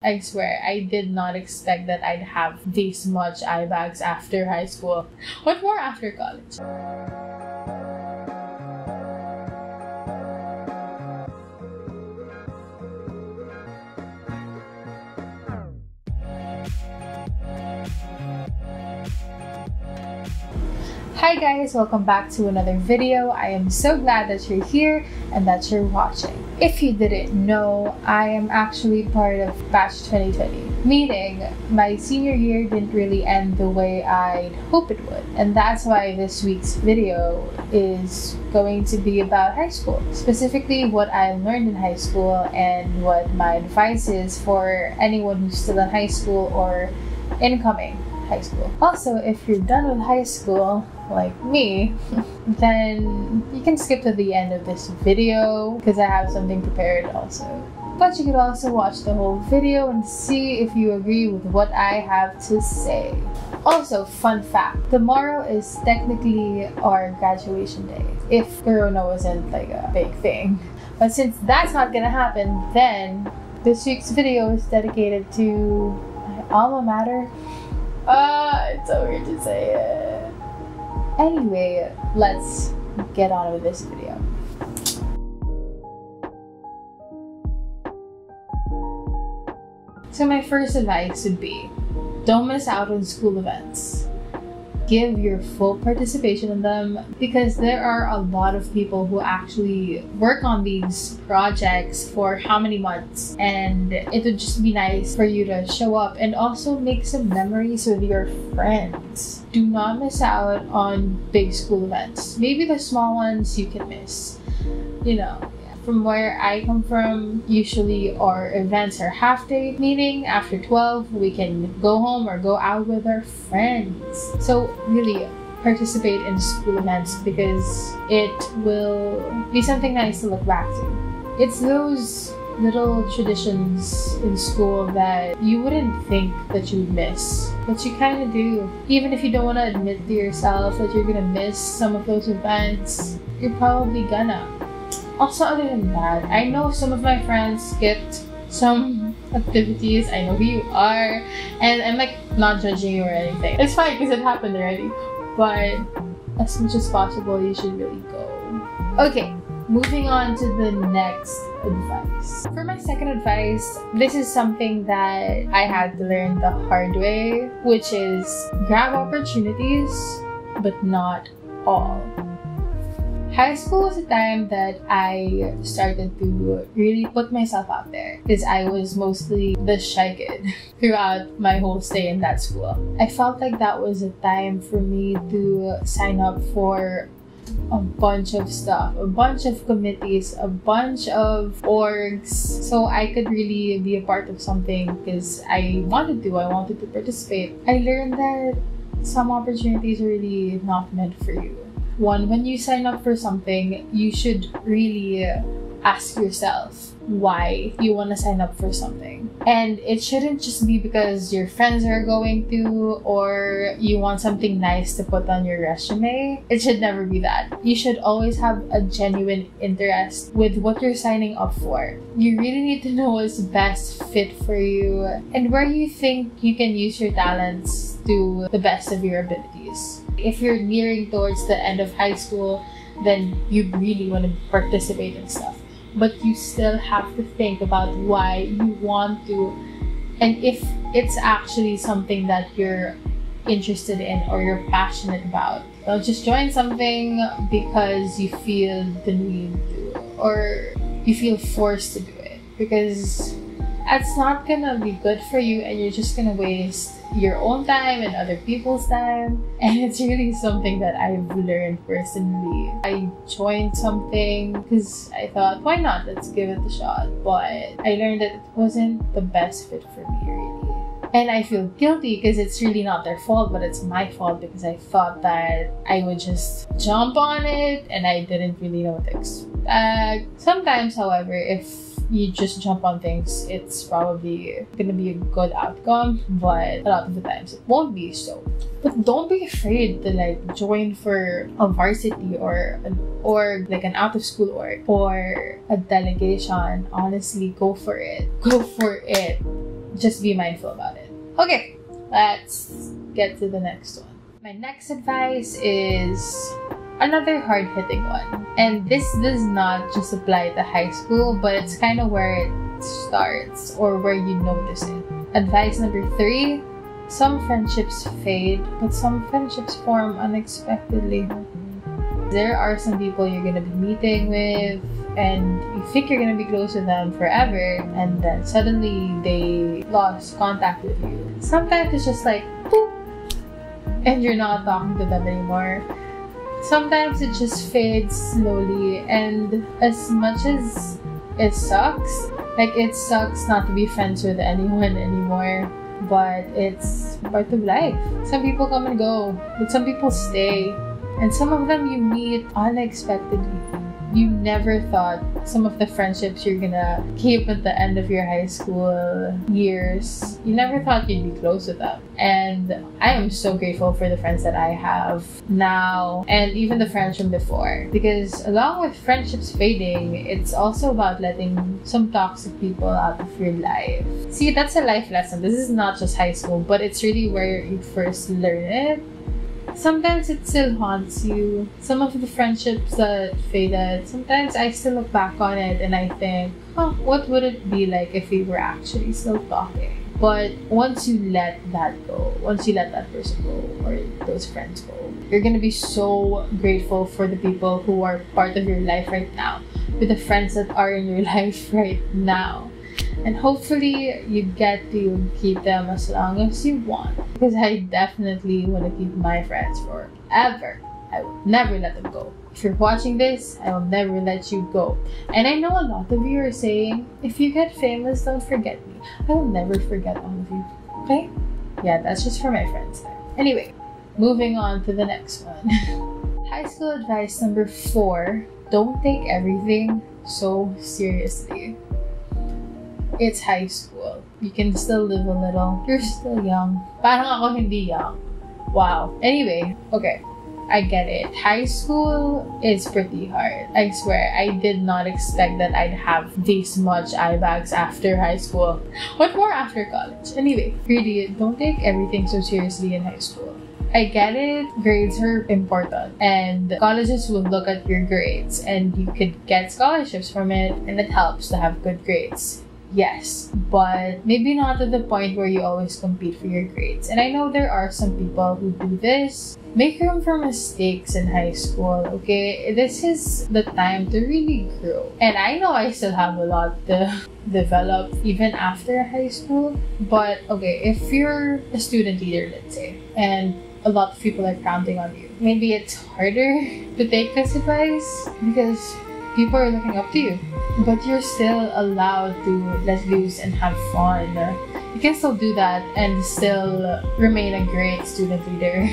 I swear, I did not expect that I'd have this much eye bags after high school. What more after college? Hi guys, welcome back to another video. I am so glad that you're here and that you're watching. If you didn't know, I am actually part of batch 2020, meaning my senior year didn't really end the way I'd hope it would. And that's why this week's video is going to be about high school. Specifically what I learned in high school and what my advice is for anyone who's still in high school or incoming high school. Also, if you're done with high school, like me, then you can skip to the end of this video because I have something prepared also. But you could also watch the whole video and see if you agree with what I have to say. Also, fun fact, tomorrow is technically our graduation day, if Corona wasn't like a big thing. But since that's not gonna happen, then this week's video is dedicated to my alma mater. It's so weird to say it. Anyway, let's get on with this video. So my first advice would be, don't miss out on school events. Give your full participation in them because there are a lot of people who actually work on these projects for how many months, and it would just be nice for you to show up and also make some memories with your friends. Do not miss out on big school events. Maybe the small ones you can miss. You know, from where I come from, usually our events are half day, meaning after 12 we can go home or go out with our friends. So really participate in school events because it will be something nice to look back to. It's those little traditions in school that you wouldn't think that you'd miss, but you kind of do. Even if you don't want to admit to yourself that you're gonna miss some of those events, you're probably gonna. Also, other than that, I know some of my friends skipped some activities. I know who you are, and I'm like not judging you or anything. It's fine because it happened already, but as much as possible, you should really go. Okay, moving on to the next advice. For my second advice, this is something that I had to learn the hard way, which is grab opportunities, but not all. High school was a time that I started to really put myself out there because I was mostly the shy kid throughout my whole stay in that school. I felt like that was a time for me to sign up for a bunch of stuff, a bunch of committees, a bunch of orgs, so I could really be a part of something because I wanted to participate. I learned that some opportunities are really not meant for you. One, when you sign up for something, you should really ask yourself why you want to sign up for something. And it shouldn't just be because your friends are going to or you want something nice to put on your resume. It should never be that. You should always have a genuine interest with what you're signing up for. You really need to know what's best fit for you and where you think you can use your talents to the best of your abilities. If you're nearing towards the end of high school, then you really want to participate in stuff. But you still have to think about why you want to and if it's actually something that you're interested in or you're passionate about. Don't just join something because you feel the need to or you feel forced to do it, because that's not gonna be good for you and you're just gonna waste your own time and other people's time. And it's really something that I've learned personally. I joined something because I thought, why not? Let's give it a shot. But I learned that it wasn't the best fit for me, really. And I feel guilty because it's really not their fault, but it's my fault because I thought that I would just jump on it and I didn't really know what to expect. Sometimes, however, if you just jump on things, it's probably gonna be a good outcome, but a lot of the times it won't be so. But don't be afraid to like join for a varsity or like an out of school org or a delegation. Honestly, go for it. Go for it. just be mindful about it. Okay, let's get to the next one. My next advice is another hard-hitting one. And this does not just apply to high school, but it's kind of where it starts or where you notice it. Advice number 3, some friendships fade, but some friendships form unexpectedly. There are some people you're gonna be meeting with, and you think you're gonna be close with them forever, and then suddenly they lost contact with you. Sometimes it's just like, boop, and you're not talking to them anymore. Sometimes it just fades slowly, and as much as it sucks, like it sucks not to be friends with anyone anymore, but it's part of life. Some people come and go, but some people stay. And some of them you meet unexpectedly. You never thought some of the friendships you're gonna keep at the end of your high school years, you never thought you'd be close with them. And I am so grateful for the friends that I have now, and even the friends from before. Because along with friendships fading, it's also about letting some toxic people out of your life. See, that's a life lesson. This is not just high school, but it's really where you first learn it. Sometimes it still haunts you. Some of the friendships that faded, sometimes I still look back on it and I think, what would it be like if we were actually still talking? But once you let that go, once you let that person go or those friends go, you're gonna be so grateful for the people who are part of your life right now, with the friends that are in your life right now. And hopefully you get to keep them as long as you want. Because I definitely want to keep my friends forever. I will never let them go. If you're watching this, I will never let you go. And I know a lot of you are saying, if you get famous, don't forget me. I will never forget all of you. Okay? Yeah, that's just for my friends there. Anyway, moving on to the next one. High school advice number 4. Don't take everything so seriously. It's high school. You can still live a little. You're still young. Parang ako hindi young. Wow. Anyway, okay. I get it. High school is pretty hard. I swear, I did not expect that I'd have this much eye bags after high school. What more after college? Anyway, really, don't take everything so seriously in high school. I get it, grades are important, and colleges will look at your grades, and you could get scholarships from it, and it helps to have good grades. Yes, but maybe not to the point where you always compete for your grades. And I know there are some people who do this. Make room for mistakes in high school, okay? This is the time to really grow. And I know I still have a lot to develop even after high school. But okay, if you're a student leader, let's say, and a lot of people are counting on you, maybe it's harder to take this advice because people are looking up to you, but you're still allowed to let loose and have fun. You can still do that and still remain a great student leader.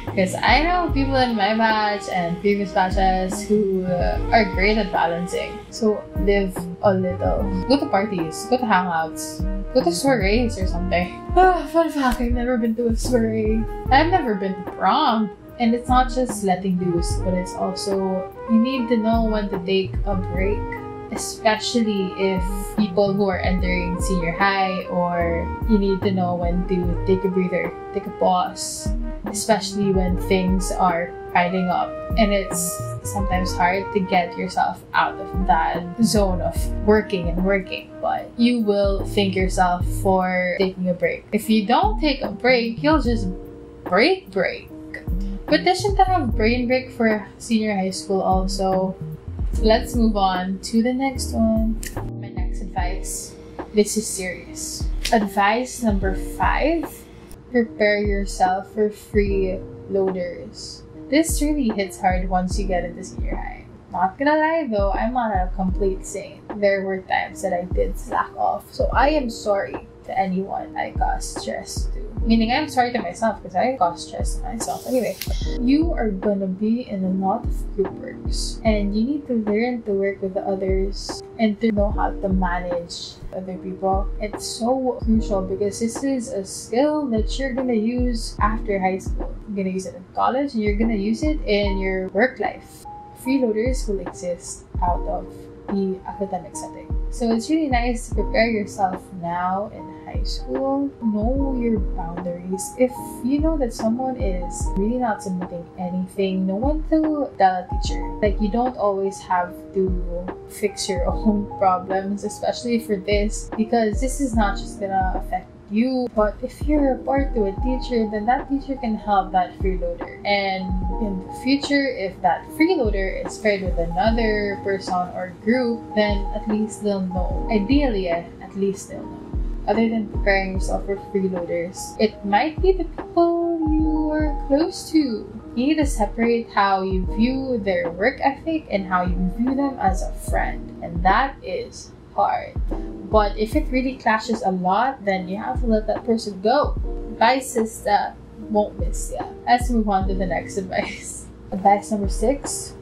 Because I know people in my batch and previous batches who are great at balancing. So live a little. Go to parties, go to hangouts, go to soirees or something. Fun fact, I've never been to a soiree. I've never been to prom. And it's not just letting loose, but it's also, you need to know when to take a break. Especially if people who are entering senior high, or you need to know when to take a breather, take a pause. Especially when things are piling up. And it's sometimes hard to get yourself out of that zone of working and working. But you will thank yourself for taking a break. If you don't take a break, you'll just break. Petition to have brain break for senior high school also. Let's move on to the next one. My next advice. This is serious. Advice number 5. Prepare yourself for freeloaders. This really hits hard once you get into senior high. Not gonna lie though, I'm not a complete saint. There were times that I did slack off. So I am sorry to anyone I caused stress to. Meaning I'm sorry to myself because I caused stress to myself. Anyway, you are gonna be in a lot of group works. And you need to learn to work with the others and to know how to manage other people. It's so crucial because this is a skill that you're gonna use after high school. You're gonna use it in college and you're gonna use it in your work life. Freeloaders will exist out of the academic setting. So it's really nice to prepare yourself now in high school, know your boundaries. If you know that someone is really not submitting anything, know when to tell a teacher. Like, you don't always have to fix your own problems, especially for this, because this is not just gonna affect you, but if you're a part to a teacher, then that teacher can help that freeloader. And in the future, if that freeloader is paired with another person or group, then at least they'll know. Ideally, at least they'll know. Other than preparing yourself for freeloaders, it might be the people you are close to. You need to separate how you view their work ethic and how you view them as a friend, and that is hard. But if it really clashes a lot, then you have to let that person go. Advices that won't miss ya. Let's move on to the next advice. Advice number 6,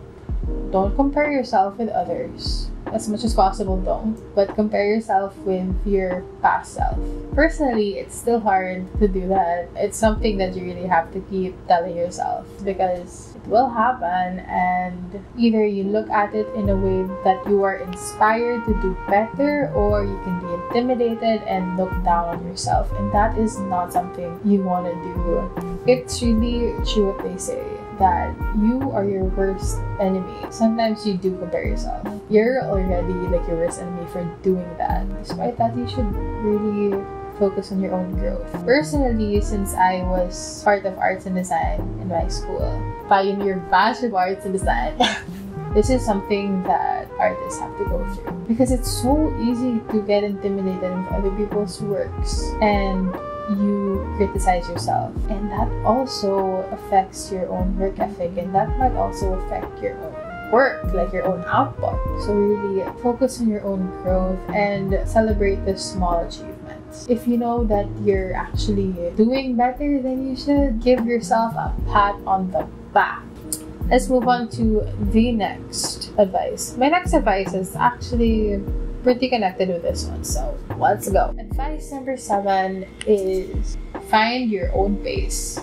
don't compare yourself with others. As much as possible, don't. But compare yourself with your past self. Personally, it's still hard to do that. It's something that you really have to keep telling yourself, because it will happen, and either you look at it in a way that you are inspired to do better, or you can be intimidated and look down on yourself, and that is not something you want to do. It's really true what they say, that you are your worst enemy. Sometimes you do compare yourself. You're already like your worst enemy for doing that. Despite that, you should really focus on your own growth. Personally, since I was part of arts and design in my school, pioneer batch of arts and design, this is something that artists have to go through, because it's so easy to get intimidated with other people's works and you criticize yourself, and that also affects your own work ethic, and that might also affect your own work, like your own output. So really focus on your own growth and celebrate the small achievements. If you know that you're actually doing better, then you should give yourself a pat on the back. Let's move on to the next advice. My next advice is actually pretty connected with this one, so let's go. Advice number 7 is find your own pace.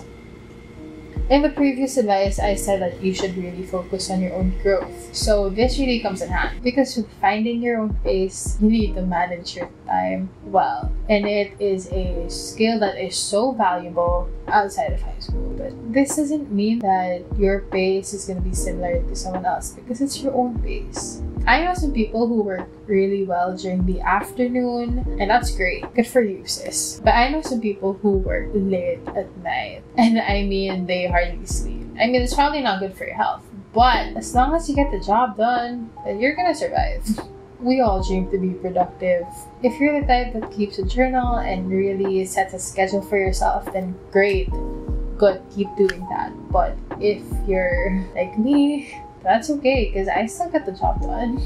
In the previous advice, I said that you should really focus on your own growth. So this really comes in hand, because with finding your own pace, you need to manage your time well. And it is a skill that is so valuable outside of high school. But this doesn't mean that your pace is going to be similar to someone else, because it's your own pace. I know some people who work really well during the afternoon, and that's great. Good for you, sis. But I know some people who work late at night, and I mean, they hardly sleep. I mean, it's probably not good for your health, but as long as you get the job done, then you're gonna survive. We all dream to be productive. If you're the type that keeps a journal and really sets a schedule for yourself, then great. Good, keep doing that. But if you're like me, that's okay, because I still get the job done.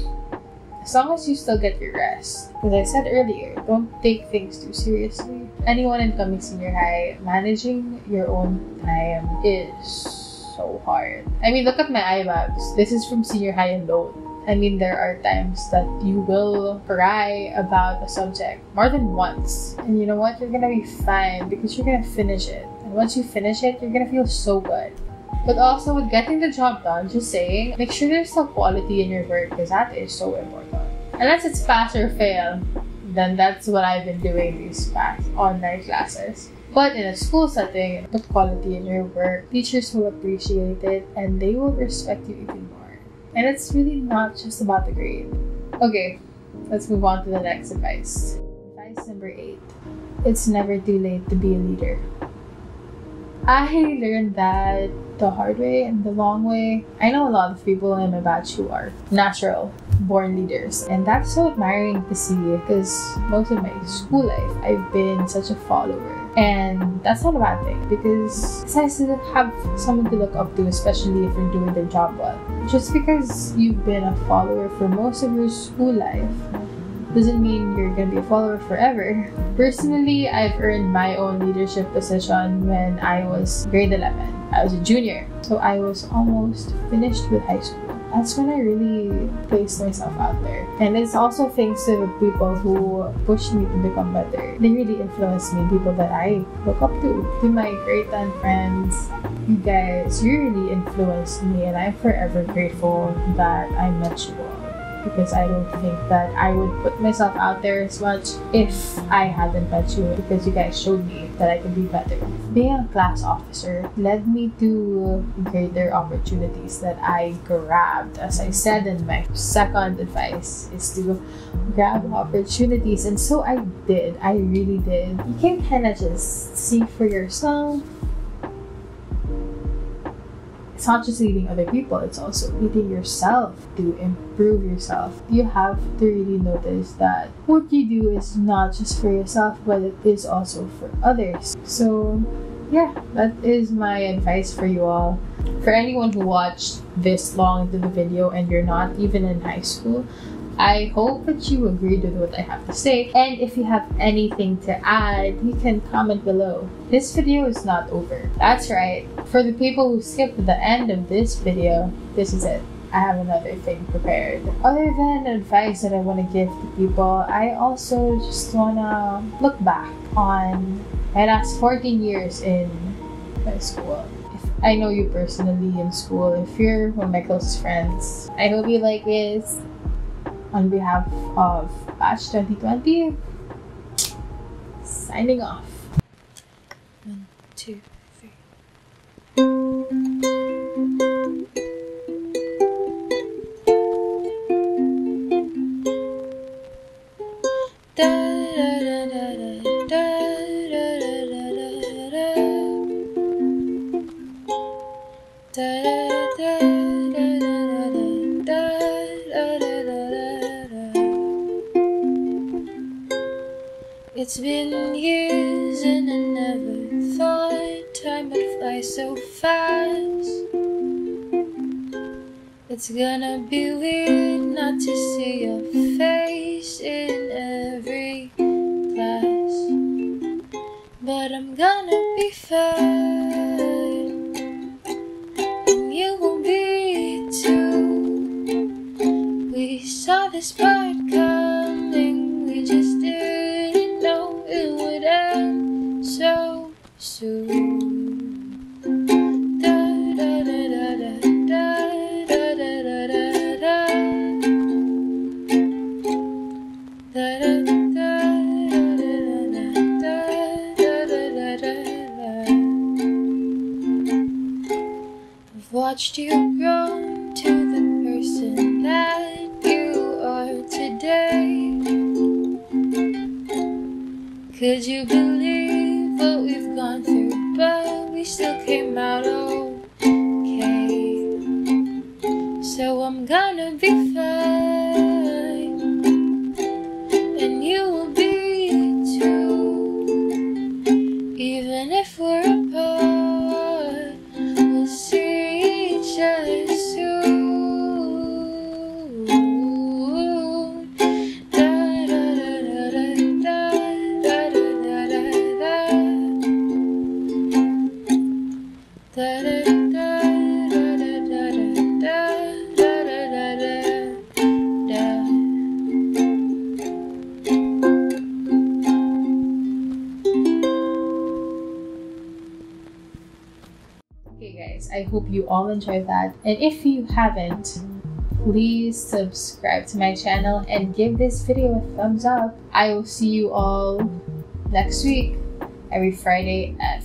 As long as you still get your rest. As I said earlier, don't take things too seriously. Anyone incoming senior high, managing your own time is so hard. I mean, look at my IMABs. This is from senior high alone. I mean, there are times that you will cry about a subject more than once. And you know what? You're gonna be fine, because you're gonna finish it. And once you finish it, you're gonna feel so good. But also with getting the job done, just saying, make sure there's some quality in your work, because that is so important. Unless it's pass or fail, then that's what I've been doing these past online classes. But in a school setting, put quality in your work. Teachers will appreciate it, and they will respect you even more. And it's really not just about the grade. Okay, let's move on to the next advice. Advice number 8. It's never too late to be a leader. I learned that the hard way and the long way. I know a lot of people in my batch who are natural born leaders, and that's so admiring to see, because most of my school life I've been such a follower, and that's not a bad thing, because it's nice to have someone to look up to, especially if you're doing their job well. Just because you've been a follower for most of your school life doesn't mean you're gonna be a follower forever. Personally, I've earned my own leadership position when I was grade 11. I was a junior, so I was almost finished with high school. That's when I really placed myself out there. And it's also thanks to the people who pushed me to become better. They really influenced me, people that I look up to. To my grade 10 friends, you guys, you really influenced me, and I'm forever grateful that I met you all. because I don't think that I would put myself out there as much if I hadn't met you, because you guys showed me that I could be better. Being a class officer led me to greater opportunities that I grabbed. As I said in my second advice, is to grab opportunities, and so I did. I really did. You can kind of just see for yourself. It's not just leading other people, it's also leading yourself to improve yourself. You have to really notice that what you do is not just for yourself, but it is also for others. So yeah, that is my advice for you all. For anyone who watched this long into the video and you're not even in high school, I hope that you agreed with what I have to say, and if you have anything to add, you can comment below. This video is not over. That's right. For the people who skipped to the end of this video, this is it. I have another thing prepared. Other than advice that I want to give to people, I also just want to look back on my last 14 years in high school. I know you personally in school. If you're one of my closest friends, I hope you like this. On behalf of Batch 2020, signing off. 1, 2, 3. Da, da, da, da, da, da, da, da, da. It's been years and I never thought time would fly so fast. It's gonna be weird not to see your face in every class, but I'm gonna be fine, and you will be too. We saw this part coming, we just didn't know it would end so soon. I've watched you grow to the person that you are today. Could you believe what we've gone through? But we still came out okay. So I'm gonna be fine, and you will be too. Even if we're apart, we'll see each other soon. Okay guys, I hope you all enjoyed that, and if you haven't, please subscribe to my channel and give this video a thumbs up. I will see you all next week, every Friday at